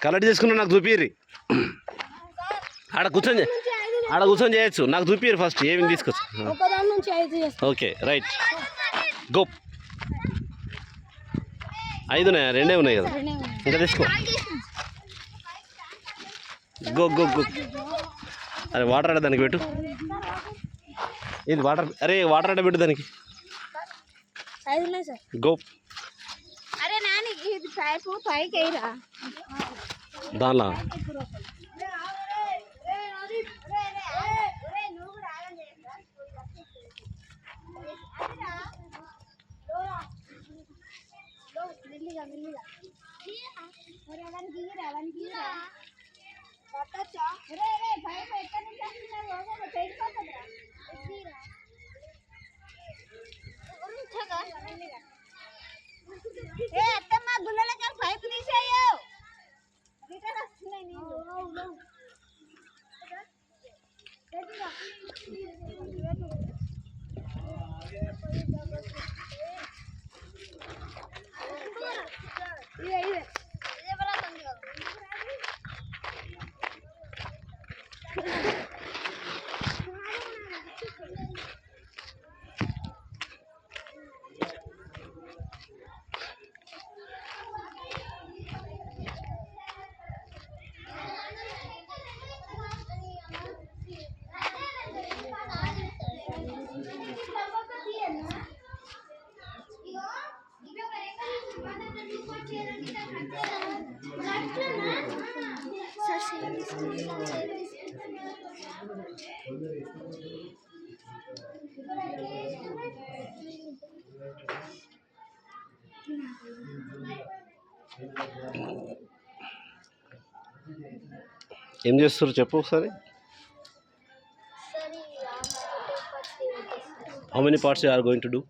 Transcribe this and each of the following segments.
Collect చేసుకున్నా నాకు చూపిరి. ఆడ కూర్చొని చేయొచ్చు. నాకు చూపిరు ఫస్ట్ ఏమి తీసుకొచ్చు. Okay right go. 5 ఉన్నాయా? 2 ఉన్నాయి కదా, ఇంకా తీసుకో. Go go go. అరే వాటర్ ఆడ దానికి పెట్టు. ఇది వాటర్. అరే వాటర్ ఆడ పెట్టు దానికి. గో. దానిలా అత్తమ్మ గుళ్ళకి పైపు తీసేయో. ఏం చేస్తారు చెప్పు ఒకసారి. How many parts you are going to do?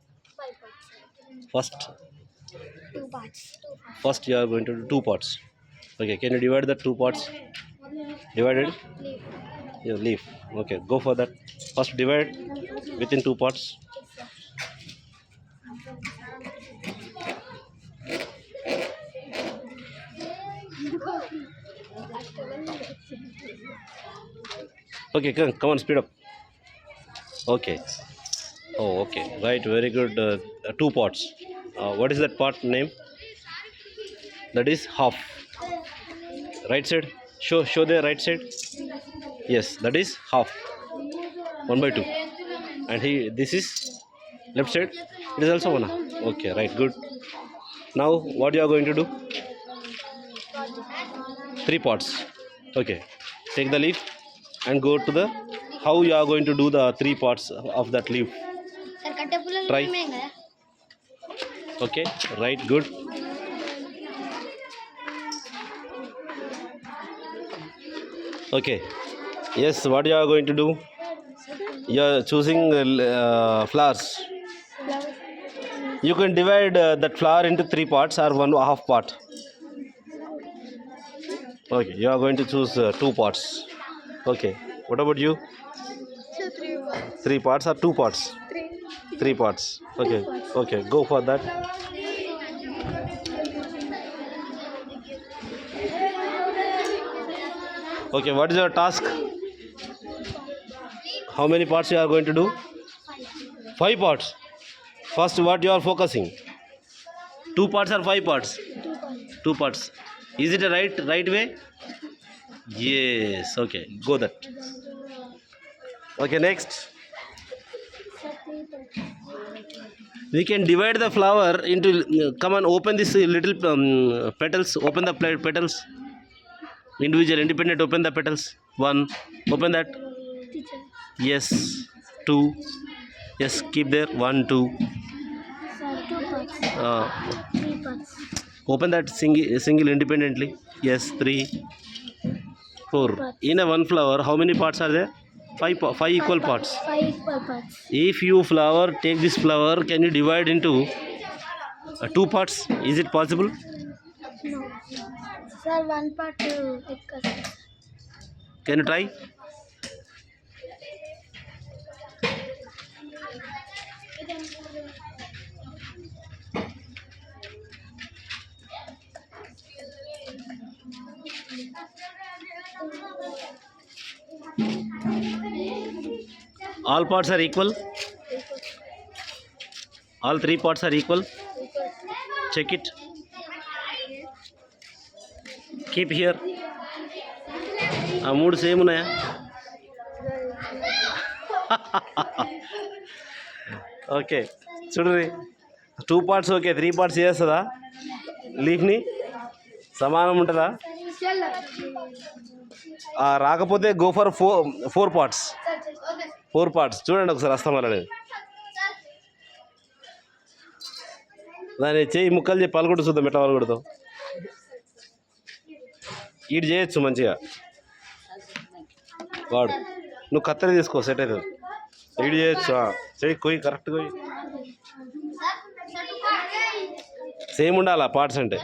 5 parts. First 2 parts. First you are going to do 2 parts. Okay, can you divide the 2 parts? Divided? Leaf. Yeah, leaf. Okay, go for that. First divide within 2 parts. Okay, come on, speed up. Okay. Oh, okay. Right, very good. 2 parts. What is that part name? That is half. Right side. Show the right side. Yes, that is half. 1/2. And this is left side. It is also 1. Okay, right, good. Now what you are going to do? 3 parts. Okay. Take the leaf and go to the how you are going to do the 3 parts of that leaf. Try. Okay, right, good. Okay, yes, what you are going to do? You are choosing flowers. You can divide that flower into 3 parts or 1/2 part. Okay, you are going to choose 2 parts. Okay, what about you? 3 parts. 3 parts or 2 parts? 3 parts. Okay, okay, go for that. Okay, what is your task? How many parts you are going to do? 5 parts. First, what you are focusing? 2 parts or 5 parts? 2 parts. Is it a right way? Yes. Okay, go that. Okay, next. We can divide the flower into. Come on, open this little petals. Open the petals. Individual, independent. Open the petals. One. Open that. Teacher. Yes. Two. Yes. Keep there. One, two. Sir, 2 parts. 3 parts. Open that single independently. Yes. 3, 4. In a one flower, how many parts are there? Five equal parts. 5 equal parts. If you flower take this flower, can you divide into 2 parts? Is it possible? No. Sir, 1 part equal. Can you try? All parts are equal. All 3 parts are equal. Check it. Keep here. ఆ 3 same ఉన్నాయా? Okay చూడండి, 2 parts okay, 3 parts చేస్తుందా? లీఫ్ని సమానం ఉంటుందా? రాకపోతే go for 4 parts. 4 parts చూడండి ఒకసారి వస్తాం అనేది. దాని చేయి ముక్కలు చెప్పి పలుకుడు చూద్దాం ఎట్లా పలుకుడుతావు. ఈడు చేయొచ్చు మంచిగా వాడు. నువ్వు కత్తెర తీసుకో, సెట్ అవుతుంది. ఈడు చేయొచ్చు, చెయ్యి కొయ్యి, కరెక్ట్ కొయ్యి. సేమ్ ఉండాలా పార్ట్స్ అంటే.